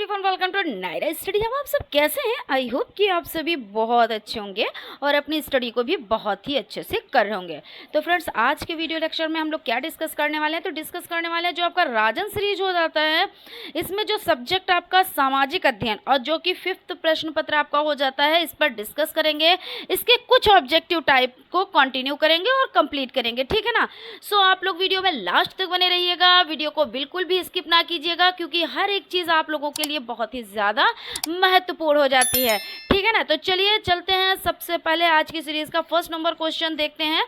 Everyone, welcome to Naira study. अब आप सब कैसे हैं? आई होप कि आप सभी बहुत अच्छे होंगे और अपनी स्टडी को भी बहुत ही अच्छे से कर रहे होंगे। तो फ्रेंड्स, आज के वीडियो लेक्चर में हम लोग क्या डिस्कस करने वाले हैं? तो डिस्कस करने वाले हैं जो आपका राजन सीरीज हो जाता है, इसमें जो सब्जेक्ट आपका सामाजिक अध्ययन और जो कि 5th प्रश्न पत्र आपका हो जाता है, इस पर डिस्कस करेंगे। इसके कुछ ऑब्जेक्टिव टाइप को कंटिन्यू करेंगे और कंप्लीट करेंगे, ठीक है ना। सो आप लोग वीडियो में लास्ट तक बने रहिएगा, वीडियो को बिल्कुल भी स्किप ना कीजिएगा, क्योंकि हर एक चीज़ आप लोगों के लिए बहुत ही ज़्यादा महत्वपूर्ण हो जाती है, ठीक है ना। तो चलिए चलते हैं। सबसे पहले आज की सीरीज़ का फर्स्ट नंबर क्वेश्चन देखते हैं।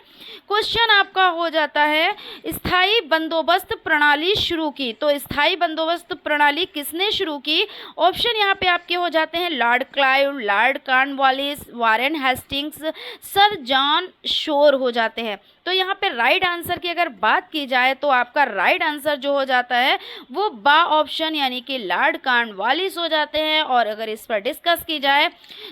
क्वेश्चन आपका हो जाता है, स्थायी बंदोबस्त प्रणाली शुरू की। तो स्थायी बंदोबस्त प्रणाली किसने शुरू की? ऑप्शन यहाँ पे आपके हो जाते हैं Lord Clive, Lord Cornwallis, Warren Hastings, sir John Shore हो जाते हैं। तो यहाँ पे राइट आंसर की अगर बात की जाए तो आपका राइट आंसर जो हो जाता है वो बा ऑप्शन यानी कि लॉर्ड कॉर्नवालिस हो जाते हैं। और अगर इस पर डिस्कस की जाए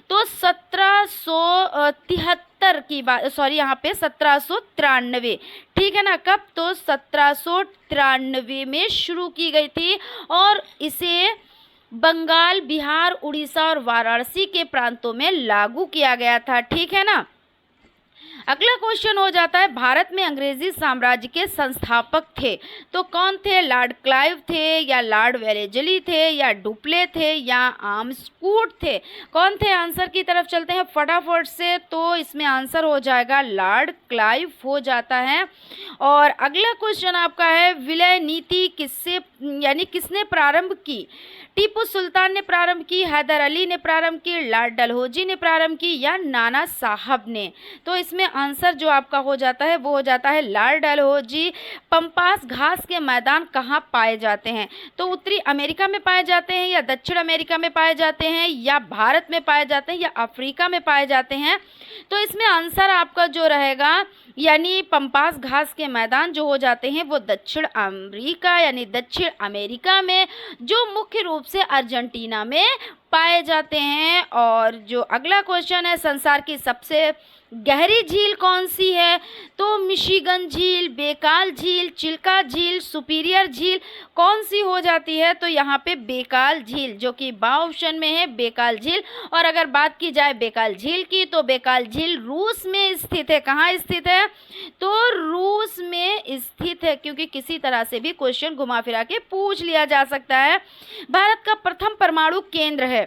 तो 1773 की बात, सॉरी यहाँ पे 1793, ठीक है ना। कब? तो 1793 में शुरू की गई थी और इसे बंगाल, बिहार, उड़ीसा और वाराणसी के प्रांतों में लागू किया गया था, ठीक है ना। अगला क्वेश्चन हो जाता है, भारत में अंग्रेजी साम्राज्य के संस्थापक थे। तो कौन थे? लॉर्ड क्लाइव थे या लॉर्ड वेलेजली थे या डुप्ले थे या आर्मस्कूट थे? कौन थे? आंसर की तरफ चलते हैं फटाफट से। तो इसमें आंसर हो जाएगा लॉर्ड क्लाइव हो जाता है। और अगला क्वेश्चन आपका है, विलय नीति किससे यानी किसने प्रारंभ की? टीपू सुल्तान ने प्रारंभ की, हैदर अली ने प्रारंभ की, लॉर्ड डलहौजी ने प्रारंभ की या नाना साहब ने? तो इसमें आंसर जो आपका हो जाता है वो हो जाता है लॉर्ड डलहौजी। पंपास घास के मैदान कहाँ पाए जाते हैं? तो उत्तरी अमेरिका में पाए जाते हैं या दक्षिण अमेरिका में पाए जाते हैं या भारत में पाए जाते हैं या अफ्रीका में पाए जाते हैं? तो इसमें आंसर आपका जो रहेगा यानी पंपास घास के मैदान जो हो जाते हैं वो दक्षिण अमेरिका यानी दक्षिण अमेरिका में, जो मुख्य रूप से अर्जेंटीना में पाए जाते हैं। और जो अगला क्वेश्चन है, संसार की सबसे गहरी झील कौन सी है? तो मिशिगन झील, बेकाल झील, चिल्का झील, सुपीरियर झील कौन सी हो जाती है? तो यहाँ पे बेकाल झील, जो कि बा ऑप्शन में है बेकाल झील। और अगर बात की जाए बेकाल झील की तो बेकाल झील रूस में स्थित है। कहाँ स्थित है? तो रूस में स्थित है, क्योंकि किसी तरह से भी क्वेश्चन घुमा फिरा के पूछ लिया जा सकता है। भारत का प्रथम परमाणु केंद्र है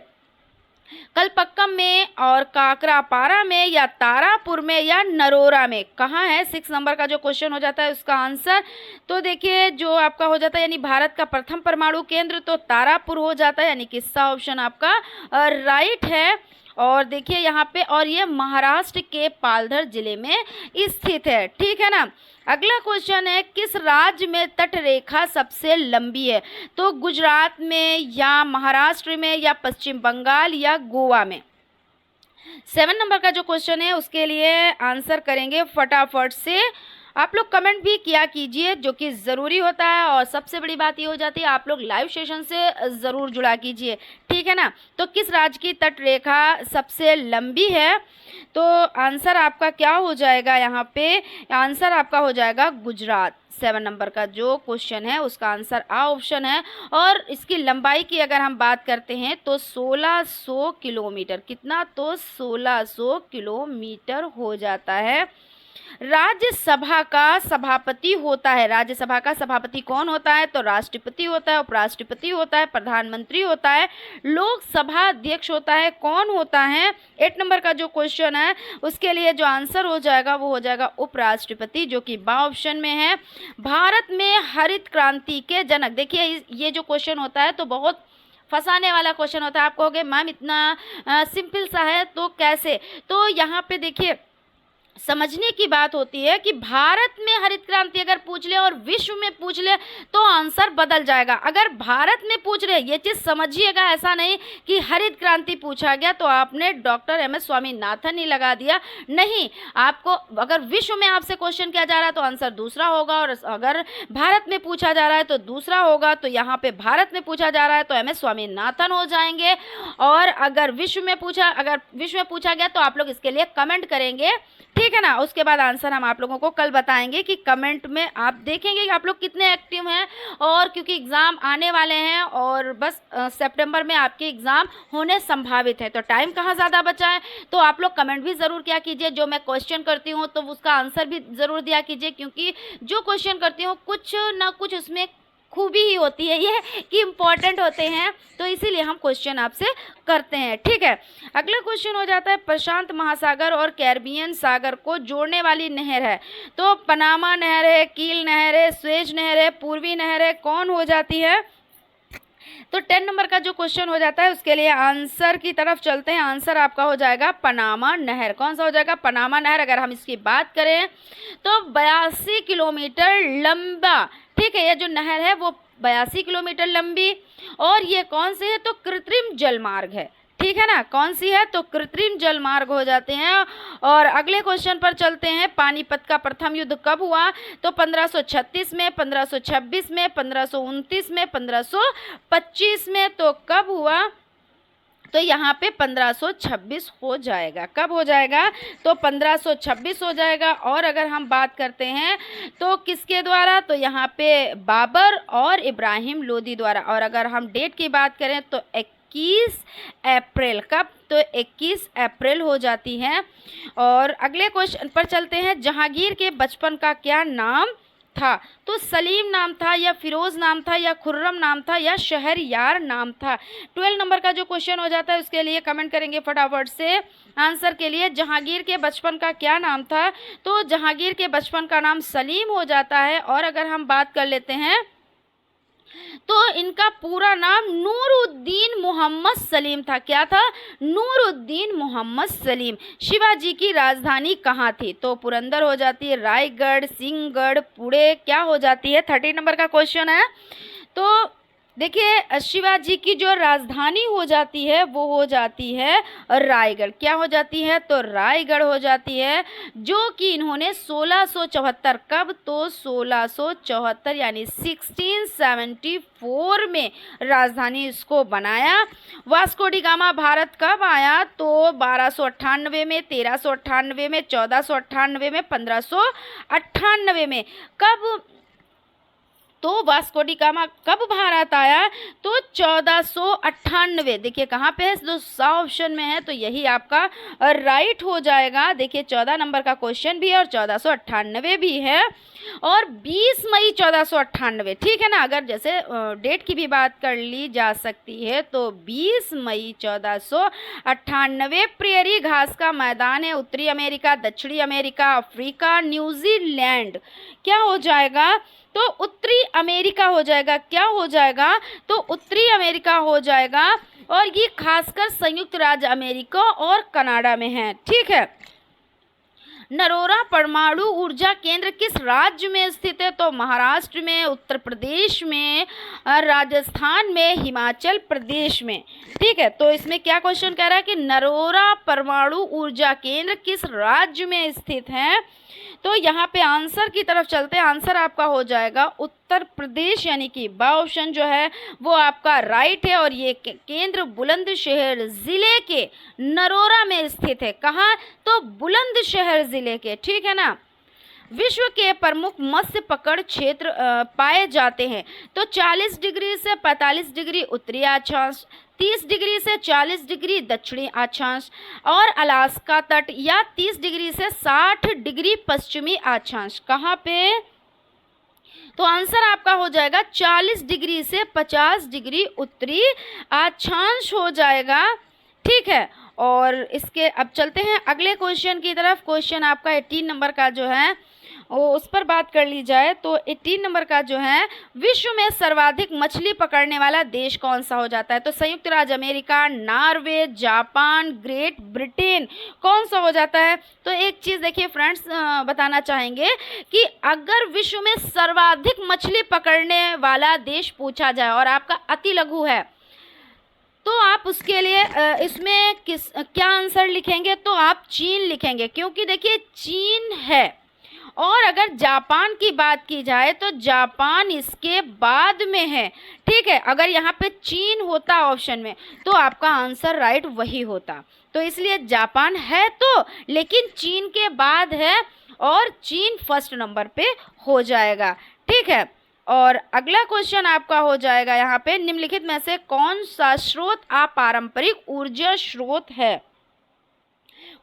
कलपक्कम में और काकरापारा में या तारापुर में या नरोरा में? कहाँ है? 6 नंबर का जो क्वेश्चन हो जाता है उसका आंसर। तो देखिए जो आपका हो जाता है यानी भारत का प्रथम परमाणु केंद्र तो तारापुर हो जाता है, यानी किसका ऑप्शन आपका राइट है। और देखिए यहाँ पे, और ये महाराष्ट्र के पालघर जिले में स्थित है, ठीक है ना। अगला क्वेश्चन है, किस राज्य में तट रेखा सबसे लंबी है? तो गुजरात में या महाराष्ट्र में या पश्चिम बंगाल या गोवा में? 7 नंबर का जो क्वेश्चन है उसके लिए आंसर करेंगे फटाफट से। आप लोग कमेंट भी किया कीजिए, जो कि ज़रूरी होता है। और सबसे बड़ी बात ये हो जाती है, आप लोग लाइव सेशन से ज़रूर जुड़ा कीजिए, ठीक है ना। तो किस राज्य की तट रेखा सबसे लंबी है? तो आंसर आपका क्या हो जाएगा? यहाँ पे आंसर आपका हो जाएगा गुजरात। 7 नंबर का जो क्वेश्चन है उसका आंसर आ ऑप्शन है। और इसकी लंबाई की अगर हम बात करते हैं तो 1600 किलोमीटर। कितना? तो 1600 किलोमीटर हो जाता है। राज्यसभा का सभापति होता है, राज्यसभा का सभापति कौन होता है? तो राष्ट्रपति होता है, उपराष्ट्रपति होता है, प्रधानमंत्री होता है, लोकसभा अध्यक्ष होता है, कौन होता है? 8 नंबर का जो क्वेश्चन है उसके लिए जो आंसर हो जाएगा वो हो जाएगा उपराष्ट्रपति, जो कि बा ऑप्शन में है। भारत में हरित क्रांति के जनक, देखिए ये जो क्वेश्चन होता है तो बहुत फंसाने वाला क्वेश्चन होता है। आप कहोगे मैम इतना सिंपल सा है तो कैसे? तो यहाँ पे देखिए समझने की बात होती है कि भारत में हरित क्रांति अगर पूछ ले और विश्व में पूछ ले तो आंसर बदल जाएगा। अगर भारत में पूछ रहे, ये चीज़ समझिएगा, ऐसा नहीं कि हरित क्रांति पूछा गया तो आपने डॉक्टर एम.एस. स्वामीनाथन ही लगा दिया, नहीं। आपको अगर विश्व में आपसे क्वेश्चन किया जा रहा है तो आंसर दूसरा होगा, और अगर भारत में पूछा जा रहा है तो दूसरा होगा। तो यहाँ पे भारत में पूछा जा रहा है तो एम.एस. स्वामीनाथन हो जाएंगे। और अगर विश्व में पूछा गया तो आप लोग इसके लिए कमेंट करेंगे, ठीक ठीक है ना। उसके बाद आंसर हम आप लोगों को कल बताएंगे कि कमेंट में आप देखेंगे कि आप लोग कितने एक्टिव हैं, और क्योंकि एग्ज़ाम आने वाले हैं और बस सितंबर में आपके एग्ज़ाम होने संभावित है, तो टाइम कहाँ ज़्यादा बचा है। तो आप लोग कमेंट भी ज़रूर किया कीजिए, जो मैं क्वेश्चन करती हूँ तो उसका आंसर भी ज़रूर दिया कीजिए, क्योंकि जो क्वेश्चन करती हूँ कुछ ना कुछ उसमें खूबी ही होती है ये कि इम्पॉर्टेंट होते हैं, तो इसीलिए हम क्वेश्चन आपसे करते हैं। ठीक है, अगला क्वेश्चन हो जाता है, प्रशांत महासागर और कैरिबियन सागर को जोड़ने वाली नहर है, तो पनामा नहर है, कील नहर है, स्वेज नहर है, पूर्वी नहर है, कौन हो जाती है। तो 10 नंबर का जो क्वेश्चन हो जाता है उसके लिए आंसर की तरफ चलते हैं। आंसर आपका हो जाएगा पनामा नहर। कौन सा हो जाएगा, पनामा नहर। अगर हम इसकी बात करें तो 82 किलोमीटर लंबा, ठीक है, ये जो नहर है वो 82 किलोमीटर लंबी, और ये कौन सी है, तो कृत्रिम जलमार्ग है। ठीक है ना, कौन सी है, तो कृत्रिम जलमार्ग हो जाते हैं। और अगले क्वेश्चन पर चलते हैं, पानीपत का प्रथम युद्ध कब हुआ, तो 1536 में, 1526 में, 1529 में, 1525 में, तो कब हुआ, तो यहाँ पे 1526 हो जाएगा। कब हो जाएगा, तो 1526 हो जाएगा। और अगर हम बात करते हैं तो किसके द्वारा, तो यहाँ पे बाबर और इब्राहिम लोदी द्वारा। और अगर हम डेट की बात करें तो 21 अप्रैल, कब, तो 21 अप्रैल हो जाती है। और अगले क्वेश्चन पर चलते हैं, जहांगीर के बचपन का क्या नाम था, तो सलीम नाम था, या फिरोज नाम था, या खुर्रम नाम था, या शहरयार नाम था। 12 नंबर का जो क्वेश्चन हो जाता है उसके लिए कमेंट करेंगे फटाफट से आंसर के लिए, जहांगीर के बचपन का क्या नाम था, तो जहांगीर के बचपन का नाम सलीम हो जाता है। और अगर हम बात कर लेते हैं तो इनका पूरा नाम नूरुद्दीन मोहम्मद सलीम था। क्या था, नूरुद्दीन मोहम्मद सलीम। शिवाजी की राजधानी कहाँ थी, तो पुरंदर हो जाती है, रायगढ़, सिंहगढ़, पुणे क्या हो जाती है। 30 नंबर का क्वेश्चन है। तो देखिए शिवाजी की जो राजधानी हो जाती है वो हो जाती है रायगढ़। क्या हो जाती है, तो रायगढ़ हो जाती है, जो कि इन्होंने 1674, कब, तो 1674 यानी 1674 में राजधानी इसको बनाया। वास्को डी गामा भारत कब आया, तो 1298 में, 1398 में, 1498 में, 1598 में। कब, तो वास्को डी गामा कब भारत आया, तो 1498। देखिए कहाँ पे है, तो सा ऑप्शन में है, तो यही आपका राइट हो जाएगा। देखिए 14 नंबर का क्वेश्चन भी है और 1498 भी है, और 20 मई 1498। ठीक है ना, अगर जैसे डेट की भी बात कर ली जा सकती है तो 20 मई 1498 प्रेयरी घास का मैदान है, उत्तरी अमेरिका, दक्षिणी अमेरिका, अफ्रीका, न्यूजीलैंड। क्या हो जाएगा, तो उत्तरी अमेरिका हो जाएगा। क्या हो जाएगा, तो उत्तरी अमेरिका हो जाएगा, और ये खासकर संयुक्त राज्य अमेरिका और कनाडा में है। ठीक है, नरोरा परमाणु ऊर्जा केंद्र किस राज्य में स्थित है, तो महाराष्ट्र में, उत्तर प्रदेश में, राजस्थान में, हिमाचल प्रदेश में। ठीक है, तो इसमें क्या क्वेश्चन कह रहा है कि नरोरा परमाणु ऊर्जा केंद्र किस राज्य में स्थित है, तो यहाँ पे आंसर की तरफ चलते हैं। आंसर आपका हो जाएगा उत्तर प्रदेश, यानी कि बा ऑप्शन जो है वो आपका राइट है। और ये केंद्र बुलंदशहर जिले के नरोरा में स्थित है। कहाँ, तो बुलंदशहर जिले के। ठीक है ना। विश्व के प्रमुख मत्स्य पकड़ क्षेत्र पाए जाते हैं, तो 40 डिग्री से 45 डिग्री उत्तरी अक्षांश, 30 डिग्री से 40 डिग्री दक्षिणी अक्षांश, और अलास्का तट, या 30 डिग्री से 60 डिग्री पश्चिमी अक्षांश। कहाँ पे, तो आंसर आपका हो जाएगा 40 डिग्री से 50 डिग्री उत्तरी अक्षांश हो जाएगा। ठीक है, और इसके अब चलते हैं अगले क्वेश्चन की तरफ। क्वेश्चन आपका 18 नंबर का जो है वो उस पर बात कर ली जाए तो 18 नंबर का जो है, विश्व में सर्वाधिक मछली पकड़ने वाला देश कौन सा हो जाता है, तो संयुक्त राज्य America, Norway, Japan, great Britain, कौन सा हो जाता है। तो एक चीज़ देखिए फ्रेंड्स, बताना चाहेंगे कि अगर विश्व में सर्वाधिक मछली पकड़ने वाला देश पूछा जाए और आपका अति लघु है, तो आप उसके लिए इसमें क्या आंसर लिखेंगे, तो आप चीन लिखेंगे, क्योंकि देखिए चीन है और अगर जापान की बात की जाए तो जापान इसके बाद में है। ठीक है, अगर यहाँ पे चीन होता ऑप्शन में तो आपका आंसर राइट वही होता। तो इसलिए जापान है तो, लेकिन चीन के बाद है और चीन फर्स्ट नंबर पे हो जाएगा। ठीक है, और अगला क्वेश्चन आपका हो जाएगा यहाँ पे, निम्नलिखित में से कौन सा स्रोत अपारंपरिक ऊर्जा स्रोत है?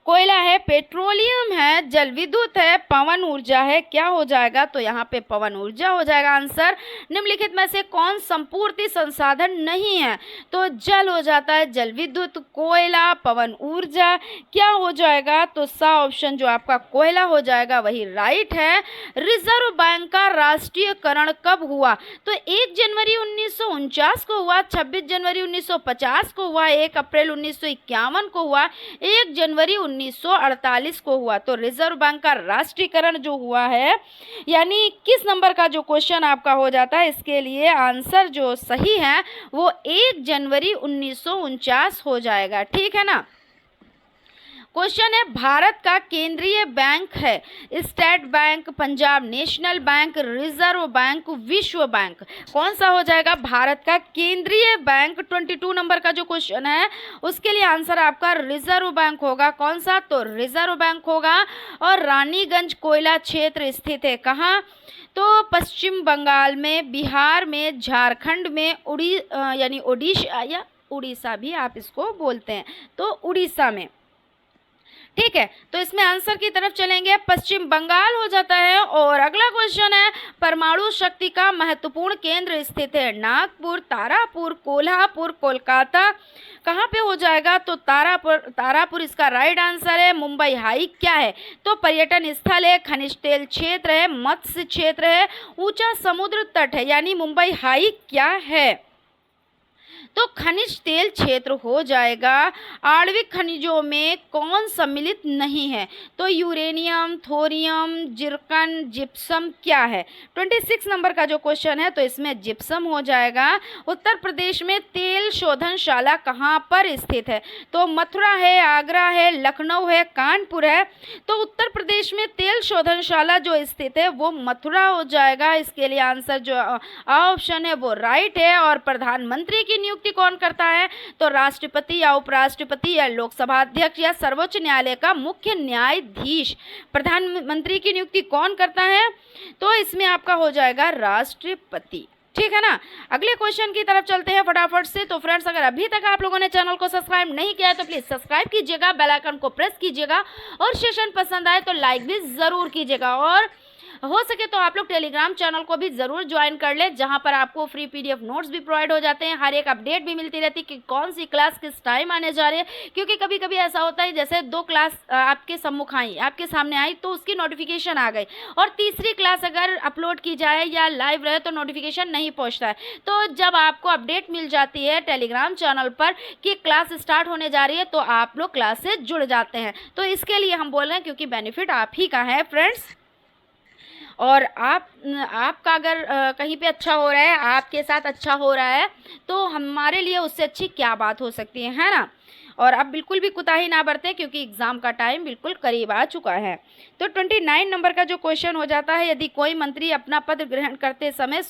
कोयला है, पेट्रोलियम है, जल विद्युत है, पवन ऊर्जा है, क्या हो जाएगा? तो यहाँ पे पवन ऊर्जा हो जाएगा आंसर। निम्नलिखित में से कौन संपूर्ति संसाधन नहीं है? तो जल हो जाता है, जल विद्युत, कोयला, पवन ऊर्जा, क्या हो जाएगा? तो सा ऑप्शन जो आपका कोयला हो जाएगा वही राइट है। रिजर्व बैंक का राष्ट्रीयकरण कब हुआ? तो 1 जनवरी 1949 को हुआ, 26 जनवरी 1950 को हुआ, 1 अप्रैल 1951 को हुआ, 1 जनवरी 1948 को हुआ। तो रिजर्व बैंक का राष्ट्रीयकरण जो हुआ है, यानी किस नंबर का जो क्वेश्चन आपका हो जाता है, इसके लिए आंसर जो सही है वो 1 जनवरी 1949 हो जाएगा। ठीक है ना। क्वेश्चन है, भारत का केंद्रीय बैंक है state bank, Punjab national bank, reserve bank, विश्व बैंक, कौन सा हो जाएगा? भारत का केंद्रीय बैंक 22 नंबर का जो क्वेश्चन है उसके लिए आंसर आपका रिजर्व बैंक होगा। कौन सा? तो रिजर्व बैंक होगा। और रानीगंज कोयला क्षेत्र स्थित है कहाँ? तो पश्चिम बंगाल में, बिहार में, झारखंड में, यानी ओडिशा या उड़ीसा भी आप इसको बोलते हैं, तो उड़ीसा में। ठीक है, तो इसमें आंसर की तरफ चलेंगे, पश्चिम बंगाल हो जाता है। और अगला क्वेश्चन है, परमाणु शक्ति का महत्वपूर्ण केंद्र स्थित है नागपुर, तारापुर, कोल्हापुर, कोलकाता, कहाँ पे हो जाएगा? तो तारापुर इसका राइट आंसर है। मुंबई हाई क्या है? तो पर्यटन स्थल है, खनिज तेल क्षेत्र है, मत्स्य क्षेत्र है, ऊंचा समुद्र तट है, यानी मुंबई हाई क्या है? तो खनिज तेल क्षेत्र हो जाएगा। आणविक खनिजों में कौन सम्मिलित नहीं है? तो यूरेनियम, थोरियम, जिरकन, जिप्सम क्या है? 26 नंबर का जो क्वेश्चन है तो इसमें जिप्सम हो जाएगा। उत्तर प्रदेश में तेल शोधनशाला कहाँ पर स्थित है? तो मथुरा है, आगरा है, लखनऊ है, कानपुर है। तो उत्तर प्रदेश में तेल शोधनशाला जो स्थित है वो मथुरा हो जाएगा। इसके लिए आंसर जो ऑप्शन है वो राइट है। और प्रधानमंत्री की नियुक्ति कौन करता है? तो राष्ट्रपति या उपराष्ट्रपति या लोकसभा अध्यक्ष या सर्वोच्च न्यायालय का मुख्य न्यायाधीश, प्रधानमंत्री की नियुक्ति कौन करता है? तो इसमें आपका हो जाएगा राष्ट्रपति। ठीक है ना। अगले क्वेश्चन की तरफ चलते हैं फटाफट से। तो फ्रेंड्स, अगर अभी तक आप लोगों ने चैनल को सब्सक्राइब नहीं किया है तो प्लीज सब्सक्राइब कीजिएगा, बेल आइकन को प्रेस कीजिएगा और सेशन पसंद आए तो लाइक भी जरूर कीजिएगा। और हो सके तो आप लोग टेलीग्राम चैनल को भी ज़रूर ज्वाइन कर ले, जहां पर आपको फ्री पीडीएफ नोट्स भी प्रोवाइड हो जाते हैं, हर एक अपडेट भी मिलती रहती है कि कौन सी क्लास किस टाइम आने जा रही है। क्योंकि कभी कभी ऐसा होता है जैसे 2 क्लास आपके सम्मुख आई, आपके सामने आई तो उसकी नोटिफिकेशन आ गई, और तीसरी क्लास अगर अपलोड की जाए या लाइव रहे तो नोटिफिकेशन नहीं पहुँचता है। तो जब आपको अपडेट मिल जाती है टेलीग्राम चैनल पर कि क्लास स्टार्ट होने जा रही है तो आप लोग क्लास से जुड़ जाते हैं। तो इसके लिए हम बोल रहे हैं, क्योंकि बेनिफिट आप ही का है फ्रेंड्स। और आपका अगर कहीं पे अच्छा हो रहा है, आपके साथ अच्छा हो रहा है, तो हमारे लिए उससे अच्छी क्या बात हो सकती है ना। और अब बिल्कुल भी कुताही ना बरतें, क्योंकि एग्ज़ाम का टाइम बिल्कुल करीब आ चुका है। तो 29 नंबर का जो क्वेश्चन हो जाता है, यदि कोई मंत्री अपना पद ग्रहण करते समय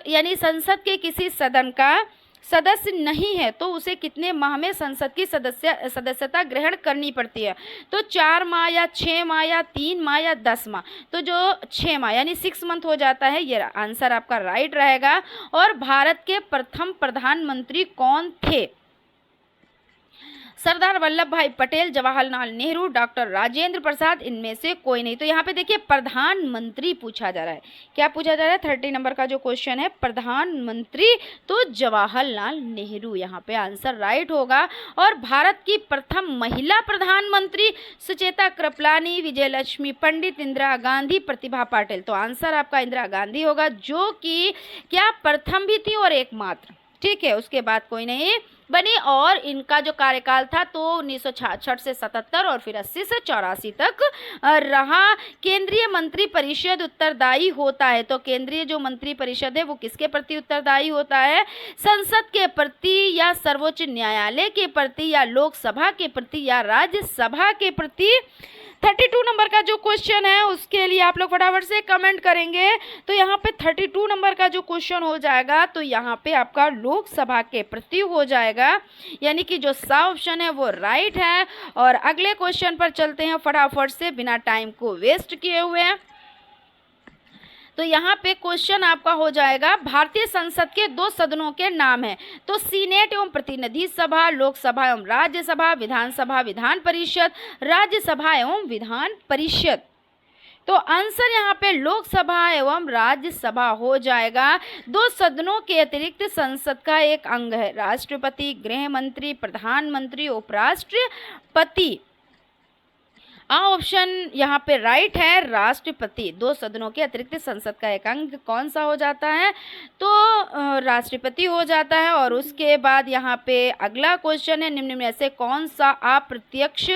यानी संसद के किसी सदन का सदस्य नहीं है तो उसे कितने माह में संसद की सदस्यता ग्रहण करनी पड़ती है? तो 4 माह या 6 माह या 3 माह या 10 माह? तो जो 6 माह यानी 6 मंथ हो जाता है, ये आंसर आपका राइट रहेगा। और भारत के प्रथम प्रधानमंत्री कौन थे? सरदार वल्लभ भाई पटेल, जवाहरलाल नेहरू, डॉक्टर राजेंद्र प्रसाद, इनमें से कोई नहीं। तो यहाँ पे देखिए प्रधानमंत्री पूछा जा रहा है। क्या पूछा जा रहा है? 30 नंबर का जो क्वेश्चन है प्रधानमंत्री, तो जवाहरलाल नेहरू यहाँ पे आंसर राइट होगा। और भारत की प्रथम महिला प्रधानमंत्री सुचेता कृपलानी, विजयलक्ष्मी पंडित, इंदिरा गांधी, प्रतिभा पाटिल। तो आंसर आपका इंदिरा गांधी होगा, जो कि क्या प्रथम भी थी और एकमात्र। ठीक है, उसके बाद कोई नहीं। बनी और इनका जो कार्यकाल था तो 1966 से 77 और फिर 80 से 84 तक रहा। केंद्रीय मंत्री परिषद उत्तरदायी होता है, तो केंद्रीय जो मंत्री परिषद है वो किसके प्रति उत्तरदायी होता है? संसद के प्रति या सर्वोच्च न्यायालय के प्रति या लोकसभा के प्रति या राज्यसभा के प्रति। 32 नंबर का जो क्वेश्चन है उसके लिए आप लोग फटाफट से कमेंट करेंगे। तो यहाँ पे 32 नंबर का जो क्वेश्चन हो जाएगा तो यहाँ पे आपका लोकसभा के प्रति हो जाएगा, यानी कि जो सा ऑप्शन है वो राइट है। और अगले क्वेश्चन पर चलते हैं फटाफट से बिना टाइम को वेस्ट किए हुए। तो यहाँ पे क्वेश्चन आपका हो जाएगा, भारतीय संसद के 2 सदनों के नाम हैं। तो सीनेट एवं प्रतिनिधि सभा, लोकसभा एवं राज्यसभा, विधानसभा विधान परिषद, राज्यसभा एवं विधान परिषद। तो आंसर यहाँ पे लोकसभा एवं राज्यसभा हो जाएगा। 2 सदनों के अतिरिक्त संसद का एक अंग है राष्ट्रपति, गृह मंत्री, प्रधानमंत्री, उपराष्ट्रपति। ऑप्शन यहाँ पे राइट है, राष्ट्रपति। 2 सदनों के अतिरिक्त संसद का एक अंग कौन सा हो जाता है? तो राष्ट्रपति हो जाता है। और उसके बाद यहाँ पे अगला क्वेश्चन है, निम्न में से कौन सा अप्रत्यक्ष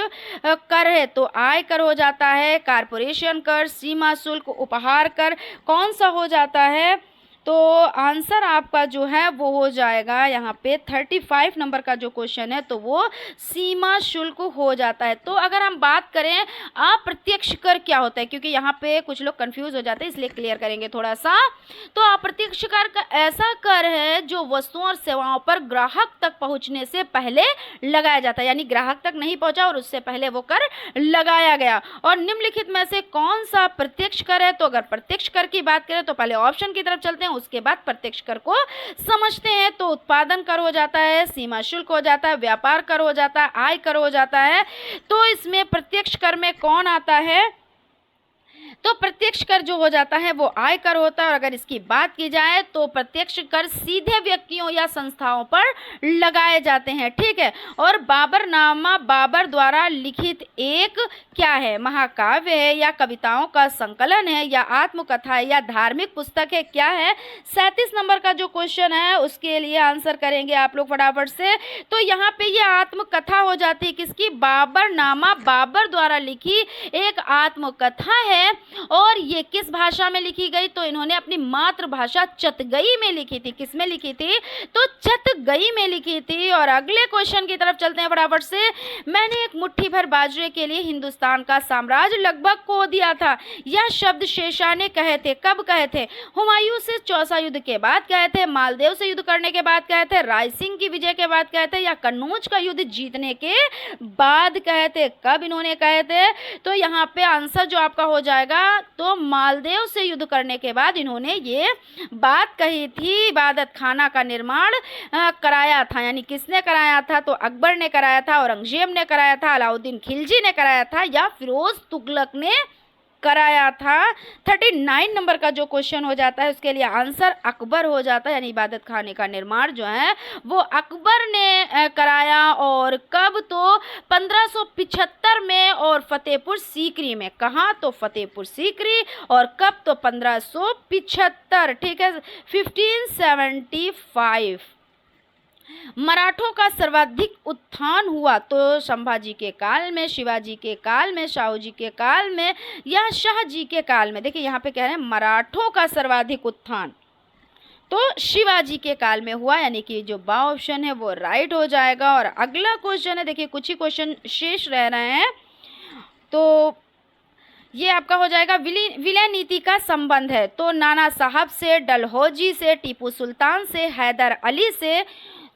कर है? तो आय कर हो जाता है, कारपोरेशन कर, सीमा शुल्क, उपहार कर, कौन सा हो जाता है? तो आंसर आपका जो है वो हो जाएगा यहाँ पे 35 नंबर का जो क्वेश्चन है तो वो सीमा शुल्क हो जाता है। तो अगर हम बात करें अप्रत्यक्ष कर क्या होता है, क्योंकि यहाँ पे कुछ लोग कंफ्यूज हो जाते हैं इसलिए क्लियर करेंगे थोड़ा सा। तो अप्रत्यक्ष कर का ऐसा कर है जो वस्तुओं और सेवाओं पर ग्राहक तक पहुँचने से पहले लगाया जाता है, यानी ग्राहक तक नहीं पहुँचा और उससे पहले वो कर लगाया गया। और निम्नलिखित में से कौन सा प्रत्यक्ष कर है? तो अगर प्रत्यक्ष कर की बात करें तो पहले ऑप्शन की तरफ चलते हैं, उसके बाद प्रत्यक्ष कर को समझते हैं। तो उत्पादन कर हो जाता है, सीमा शुल्क हो जाता है, व्यापार कर हो जाता है, आय कर हो जाता है। तो इसमें प्रत्यक्ष कर में कौन आता है? तो प्रत्यक्ष कर जो हो जाता है वो आय कर होता है। और अगर इसकी बात की जाए तो प्रत्यक्ष कर सीधे व्यक्तियों या संस्थाओं पर लगाए जाते हैं, ठीक है। और बाबरनामा बाबर द्वारा लिखित एक क्या है? महाकाव्य है या कविताओं का संकलन है या आत्मकथा है या धार्मिक पुस्तक है, क्या है? 37 नंबर का जो क्वेश्चन है उसके लिए आंसर करेंगे आप लोग फटाफट से। तो यहाँ पे ये आत्मकथा हो जाती है किसकी? बाबरनामा बाबर द्वारा लिखी एक आत्मकथा है। और ये किस भाषा में लिखी गई? तो इन्होंने अपनी मातृभाषा चतगई में लिखी थी। किस में लिखी थी? तो चतगई में लिखी थी। और अगले क्वेश्चन की तरफ चलते हैं फटाफट से। मैंने एक मुट्ठी भर बाजरे के लिए हिंदुस्तान का साम्राज्य लगभग खो दिया था, यह शब्द शेषा ने कहे थे। कब कहे थे? हुमायूं से चौसा युद्ध के बाद कहे थे, मालदेव से युद्ध करने के बाद कहे थे, राय सिंह की विजय के बाद कहे थे, या कन्नौज का युद्ध जीतने के बाद कहे थे? कब इन्होंने कहे थे? तो यहाँ पे आंसर जो आपका हो जाएगा तो मालदेव से युद्ध करने के बाद इन्होंने ये बात कही थी। इबादत खाना का निर्माण कराया था, यानी किसने कराया था? तो अकबर ने कराया था, औरंगजेब ने कराया था, अलाउद्दीन खिलजी ने कराया था, या फिरोज तुगलक ने कराया था। 39 नंबर का जो क्वेश्चन हो जाता है उसके लिए आंसर अकबर हो जाता है, यानी इबादत खाने का निर्माण जो है वो अकबर ने कराया। और कब? तो 1575 में और फतेहपुर सीकरी में। कहाँ? तो फतेहपुर सीकरी। और कब? तो 1575, ठीक है, 1575। मराठों का सर्वाधिक उत्थान हुआ तो संभाजी के काल में, शिवाजी के काल में, शाहू जी के काल में, या शाह जी के काल में। देखिए यहाँ पे कह रहे हैं मराठों का सर्वाधिक उत्थान तो शिवाजी के काल में हुआ, यानी कि जो बा ऑप्शन है वो राइट हो जाएगा। और अगला क्वेश्चन है, देखिए कुछ ही क्वेश्चन शेष रह रहे हैं। तो ये आपका हो जाएगा विलय नीति का संबंध है तो नाना साहब से, डलहौजी से, टीपू सुल्तान से, हैदर अली से।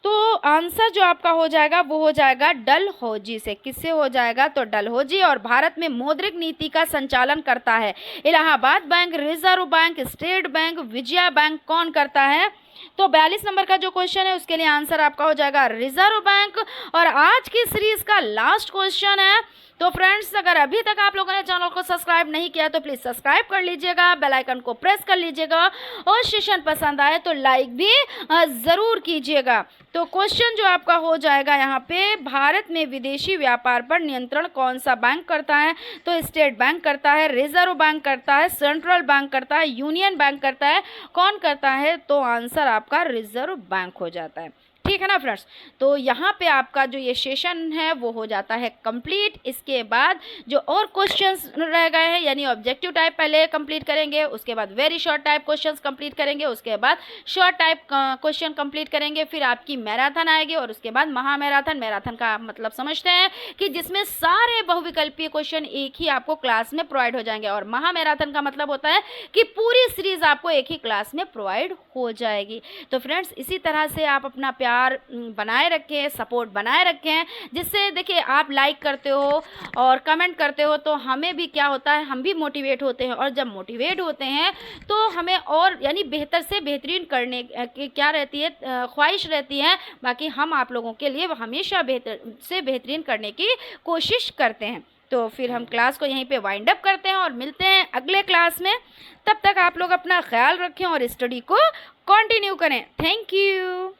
तो आंसर जो आपका हो जाएगा वो हो जाएगा डलहौजी से। किससे हो जाएगा? तो डलहौजी। और भारत में मौद्रिक नीति का संचालन करता है Allahabad bank, reserve bank, state bank, Vijaya bank. कौन करता है? तो 42 नंबर का जो क्वेश्चन है उसके लिए आंसर आपका हो जाएगा रिजर्व बैंक। और आज की सीरीज का लास्ट क्वेश्चन है। तो फ्रेंड्स, अगर अभी तक आप लोगों ने चैनल को सब्सक्राइब नहीं किया तो प्लीज़ सब्सक्राइब कर लीजिएगा, बेल आइकन को प्रेस कर लीजिएगा, और सेशन पसंद आए तो लाइक भी ज़रूर कीजिएगा। तो क्वेश्चन जो आपका हो जाएगा यहाँ पे, भारत में विदेशी व्यापार पर नियंत्रण कौन सा बैंक करता है? तो स्टेट बैंक करता है, रिजर्व बैंक करता है, सेंट्रल बैंक करता है, यूनियन बैंक करता है। कौन करता है? तो आंसर आपका रिजर्व बैंक हो जाता है। ठीक है ना फ्रेंड्स। तो यहाँ पे आपका जो ये सेशन है वो हो जाता है कंप्लीट। इसके बाद जो और क्वेश्चंस रह गए हैं, यानी ऑब्जेक्टिव टाइप पहले कंप्लीट करेंगे, उसके बाद very short type questions complete करेंगे, उसके बाद शॉर्ट टाइप क्वेश्चन कंप्लीट करेंगे, फिर आपकी मैराथन आएगी और उसके बाद महामैराथन। मैराथन का मतलब समझते हैं कि जिसमें सारे बहुविकल्पीय क्वेश्चन एक ही आपको क्लास में प्रोवाइड हो जाएंगे, और महामैराथन का मतलब होता है कि पूरी सीरीज आपको एक ही क्लास में प्रोवाइड हो जाएगी। तो फ्रेंड्स इसी तरह से आप अपना प्यार बनाए रखें, सपोर्ट बनाए रखें, जिससे देखिए आप लाइक करते हो और कमेंट करते हो तो हमें भी क्या होता है, हम भी मोटिवेट होते हैं, और जब मोटिवेट होते हैं तो हमें और यानी बेहतर से बेहतरीन करने की क्या रहती है, ख्वाहिश रहती है। बाकी हम आप लोगों के लिए हमेशा बेहतर से बेहतरीन करने की कोशिश करते हैं। तो फिर हम क्लास को यहीं पे वाइंड अप करते हैं और मिलते हैं अगले क्लास में। तब तक आप लोग अपना ख्याल रखें और स्टडी को कंटिन्यू करें। Thank you.